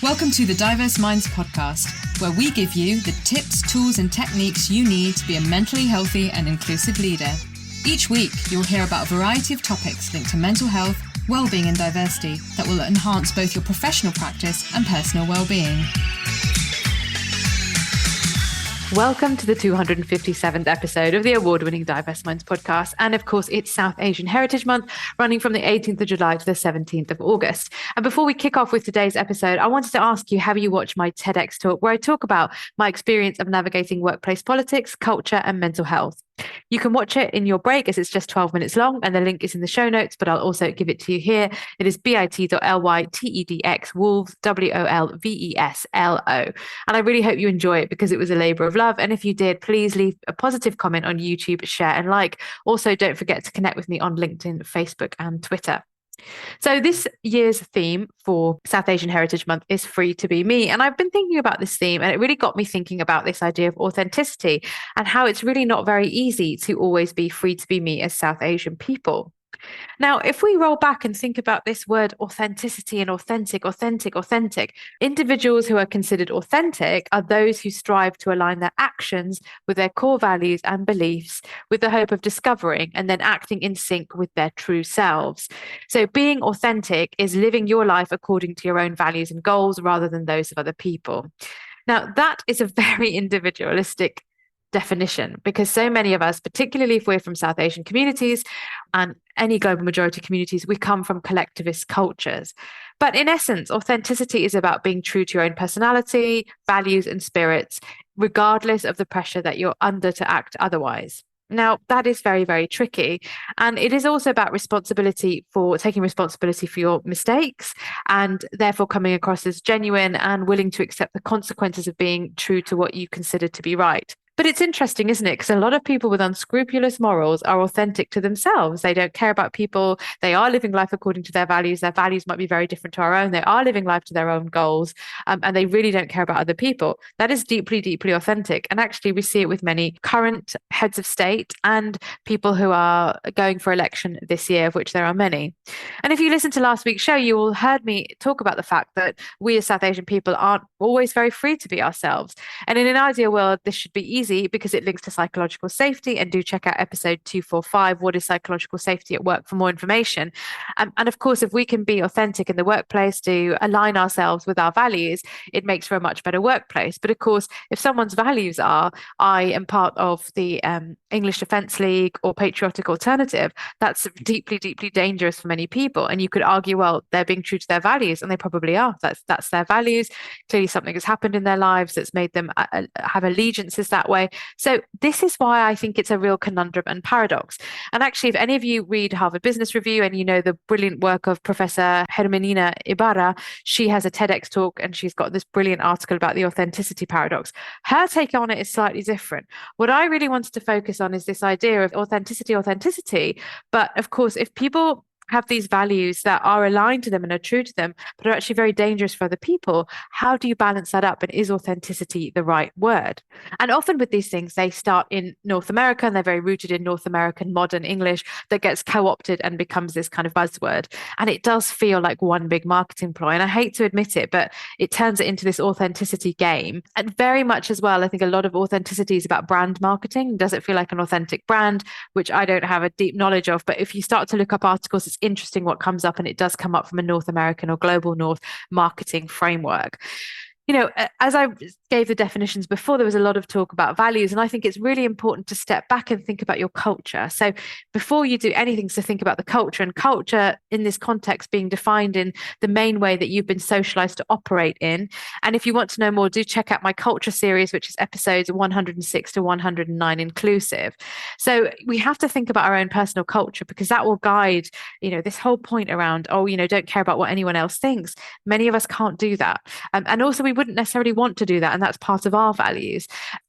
Welcome to the Diverse Minds podcast, where we give you the tips, tools, and techniques you need to be a mentally healthy and inclusive leader. Each week, you'll hear about a variety of topics linked to mental health, well-being, and diversity that will enhance both your professional practice and personal well-being. Welcome to the 257th episode of the award-winning Diverse Minds podcast. And of course, it's South Asian Heritage Month, running from the 18th of July to the 17th of August. And before we kick off with today's episode, I wanted to ask you, have you watched my TEDx Talk, where I talk about my experience of navigating workplace politics, culture, and mental health? You can watch it in your break as it's just 12 minutes long, and the link is in the show notes, but I'll also give it to you here. It is bit.ly/TEDx Wolves, WOLVESLO. And I really hope you enjoy it because it was a labor of love. And if you did, please leave a positive comment on YouTube, share and like. Also, don't forget to connect with me on LinkedIn, Facebook and Twitter. So this year's theme for South Asian Heritage Month is Free to Be Me. And I've been thinking about this theme, and it really got me thinking about this idea of authenticity and how it's really not very easy to always be free to be me as South Asian people. Now, if we roll back and think about this word authenticity and authentic, individuals who are considered authentic are those who strive to align their actions with their core values and beliefs with the hope of discovering and then acting in sync with their true selves. So being authentic is living your life according to your own values and goals rather than those of other people. Now, that is a very individualistic definition, because so many of us, particularly if we're from South Asian communities and any global majority communities, we come from collectivist cultures. But in essence, authenticity is about being true to your own personality, values, and spirits, regardless of the pressure that you're under to act otherwise. Now, that is very, very tricky. And it is also about taking responsibility for your mistakes and therefore coming across as genuine and willing to accept the consequences of being true to what you consider to be right. But it's interesting, isn't it? Because a lot of people with unscrupulous morals are authentic to themselves. They don't care about people. They are living life according to their values. Their values might be very different to our own. They are living life to their own goals, and they really don't care about other people. That is deeply, deeply authentic. And actually, we see it with many current heads of state and people who are going for election this year, of which there are many. And if you listen to last week's show, you all heard me talk about the fact that we as South Asian people aren't always very free to be ourselves. And in an ideal world, this should be easy, because it links to psychological safety. And do check out episode 245, What is Psychological Safety at Work, for more information. And of course, if we can be authentic in the workplace to align ourselves with our values, it makes for a much better workplace. But of course, if someone's values are, I am part of the English Defence League or Patriotic Alternative, that's deeply, deeply dangerous for many people. And you could argue, well, they're being true to their values, and they probably are. That's their values. Clearly something has happened in their lives that's made them have allegiances that way. So this is why I think it's a real conundrum and paradox. And actually, if any of you read Harvard Business Review and you know the brilliant work of Professor Herminia Ibarra, she has a TEDx talk and she's got this brilliant article about the authenticity paradox. Her take on it is slightly different. What I really wanted to focus on is this idea of authenticity. But of course, if people have these values that are aligned to them and are true to them, but are actually very dangerous for other people, how do you balance that up? And is authenticity the right word? And often with these things, they start in North America and they're very rooted in North American modern English that gets co-opted and becomes this kind of buzzword. And it does feel like one big marketing ploy. And I hate to admit it, but it turns it into this authenticity game. And very much as well, I think a lot of authenticity is about brand marketing. Does it feel like an authentic brand, which I don't have a deep knowledge of. But if you start to look up articles, it's interesting what comes up, and it does come up from a North American or global North marketing framework. You know, as I gave the definitions before, there was a lot of talk about values, and I think it's really important to step back and think about your culture. So before you do anything, to think about the culture, and culture in this context being defined in the main way that you've been socialized to operate in. And if you want to know more, do check out my culture series, which is episodes 106 to 109 inclusive. So we have to think about our own personal culture, because that will guide, this whole point around, don't care about what anyone else thinks. Many of us can't do that. And also we wouldn't necessarily want to do that. And that's part of our values.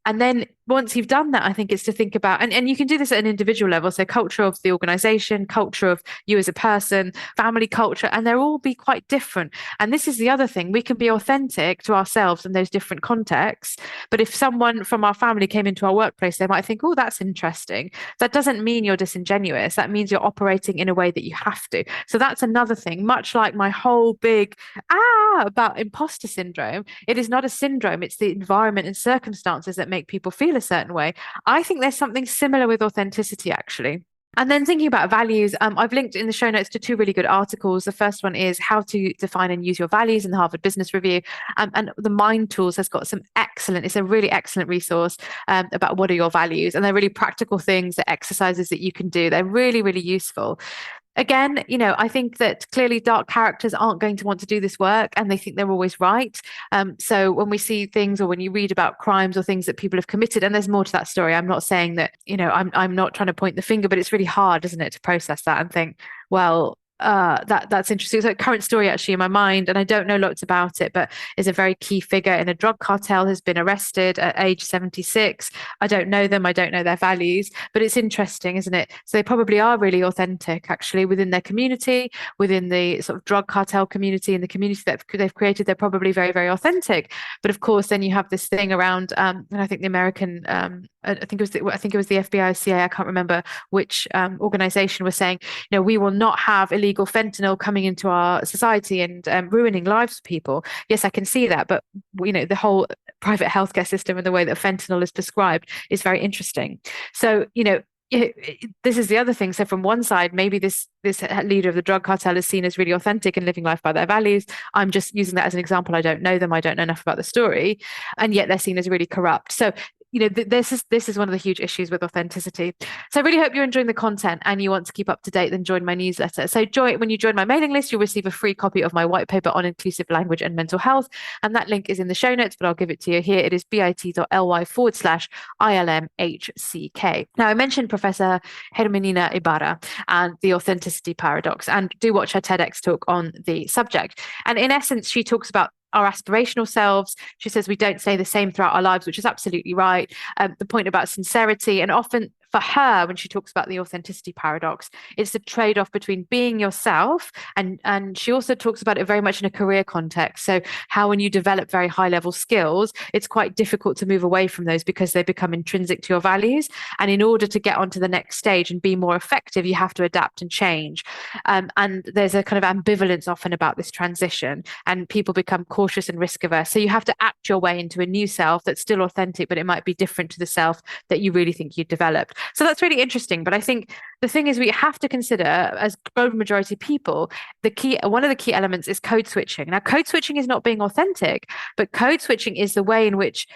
And then once you've done that, I think it's to think about, and you can do this at an individual level. So culture of the organization, culture of you as a person, family culture, and they'll all be quite different. And this is the other thing. We can be authentic to ourselves in those different contexts. But if someone from our family came into our workplace, they might think, oh, that's interesting. That doesn't mean you're disingenuous. That means you're operating in a way that you have to. So that's another thing, much like my whole big about imposter syndrome. It is not a syndrome. It's the environment and circumstances that make people feel a certain way. I think there's something similar with authenticity, actually. And then thinking about values, I've linked in the show notes to two really good articles. The first one is How to Define and Use Your Values in the Harvard Business Review. And the Mind Tools has got some it's a really excellent resource about what are your values. And they're really practical things, the exercises that you can do. They're really, really useful. Again, I think that clearly dark characters aren't going to want to do this work and they think they're always right. So when we see things or when you read about crimes or things that people have committed, and there's more to that story, I'm not saying that, I'm not trying to point the finger, but it's really hard, isn't it, to process that and think, well, that's interesting. So a current story actually in my mind, and I don't know lots about it, but is a very key figure in a drug cartel has been arrested at age 76. I don't know them. I don't know their values, but it's interesting, isn't it? So they probably are really authentic actually within their community, within the sort of drug cartel community and the community that they've created. They're probably very, very authentic. But of course, then you have this thing around, and I think the American, I think it was the FBI or CIA, I can't remember which organization was saying, we will not have illegal fentanyl coming into our society and ruining lives for people. Yes, I can see that, but the whole private healthcare system and the way that fentanyl is prescribed is very interesting. So this is the other thing. So from one side, maybe this leader of the drug cartel is seen as really authentic and living life by their values. I'm just using that as an example. I don't know them. I don't know enough about the story, and yet they're seen as really corrupt. So this is one of the huge issues with authenticity. So I really hope you're enjoying the content and you want to keep up to date, then join my newsletter. So when you join my mailing list, you'll receive a free copy of my white paper on inclusive language and mental health. And that link is in the show notes, but I'll give it to you here. It is bit.ly/ILMHCK. Now, I mentioned Professor Herminia Ibarra and the authenticity paradox, and do watch her TEDx talk on the subject. And in essence, she talks about our aspirational selves. She says we don't stay the same throughout our lives, which is absolutely right. The point about sincerity, and often for her, when she talks about the authenticity paradox, it's the trade-off between being yourself, and she also talks about it very much in a career context. So how when you develop very high-level skills, it's quite difficult to move away from those because they become intrinsic to your values. And in order to get onto the next stage and be more effective, you have to adapt and change. And there's a kind of ambivalence often about this transition, and people become cautious and risk averse. So you have to act your way into a new self that's still authentic, but it might be different to the self that you really think you developed. So that's really interesting. But I think the thing is, we have to consider, as global majority people, one of the key elements is code switching. Now, code switching is not being authentic, but code switching is the way in which,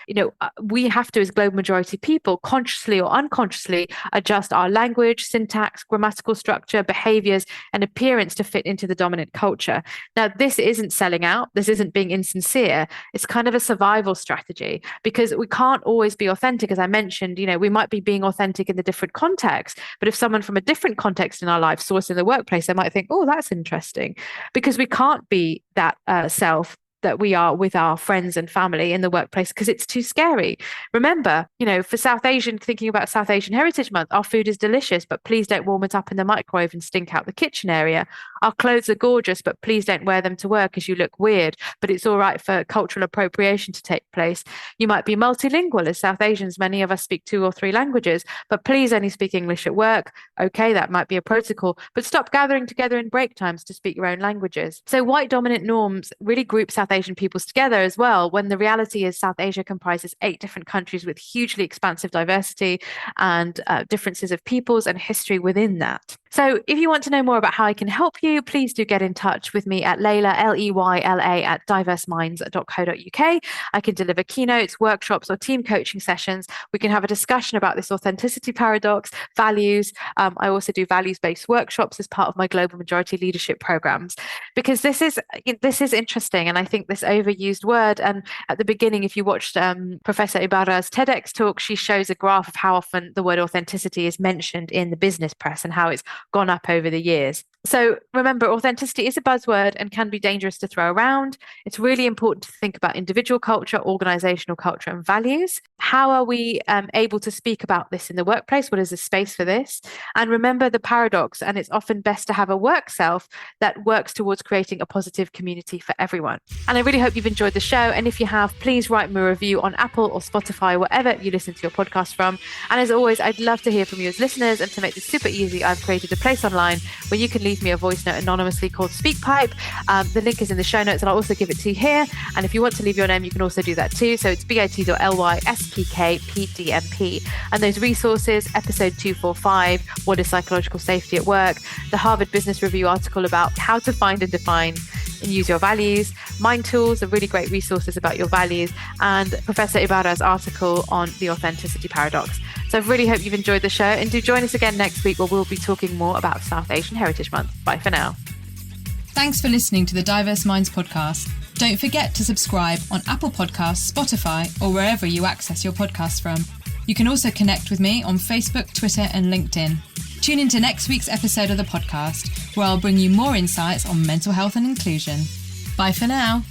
we have to, as global majority people, consciously or unconsciously adjust our language, syntax, grammatical structure, behaviors, and appearance to fit into the dominant culture. Now, this isn't selling out. This isn't being insincere. It's kind of a survival strategy, because we can't always be authentic. As I mentioned, we might be being authentic in the different contexts, but if someone from a different context in our life saw us in the workplace, they might think, oh, that's interesting, because we can't be that self that we are with our friends and family in the workplace because it's too scary. Remember, for thinking about South Asian Heritage Month, our food is delicious, but please don't warm it up in the microwave and stink out the kitchen area. Our clothes are gorgeous, but please don't wear them to work as you look weird, but it's all right for cultural appropriation to take place. You might be multilingual. As South Asians, many of us speak 2 or 3 languages, but please only speak English at work. Okay, that might be a protocol, but stop gathering together in break times to speak your own languages. So white dominant norms really group South Asian peoples together as well, when the reality is South Asia comprises 8 different countries with hugely expansive diversity and differences of peoples and history within that. So if you want to know more about how I can help you, please do get in touch with me at Layla, Leyla, at diverseminds.co.uk. I can deliver keynotes, workshops, or team coaching sessions. We can have a discussion about this authenticity paradox, values. I also do values-based workshops as part of my global majority leadership programs, because this is interesting, and I think this overused word. And at the beginning, if you watched Professor Ibarra's TEDx talk, she shows a graph of how often the word authenticity is mentioned in the business press and how it's gone up over the years. So remember, authenticity is a buzzword and can be dangerous to throw around. It's really important to think about individual culture, organizational culture, and values. How are we able to speak about this in the workplace? What is the space for this? And remember the paradox, and it's often best to have a work self that works towards creating a positive community for everyone. And I really hope you've enjoyed the show. And if you have, please write me a review on Apple or Spotify, wherever you listen to your podcast from. And as always, I'd love to hear from you as listeners. And to make this super easy, I've created a place online where you can leave me a voice note anonymously called SpeakPipe. The link is in the show notes, and I'll also give it to you here. And if you want to leave your name, you can also do that too. So it's bit.ly/SPKPDMP. And those resources, episode 245, What is Psychological Safety at Work? The Harvard Business Review article about how to find and define and use your values, Mind Tools, are really great resources about your values, and Professor Ibarra's article on the authenticity paradox. So I really hope you've enjoyed the show, and do join us again next week where we'll be talking more about South Asian Heritage Month. Bye for now. Thanks for listening to the Diverse Minds podcast. Don't forget to subscribe on Apple Podcasts, Spotify, or wherever you access your podcasts from. You can also connect with me on Facebook, Twitter, and LinkedIn. Tune into next week's episode of the podcast, where I'll bring you more insights on mental health and inclusion. Bye for now.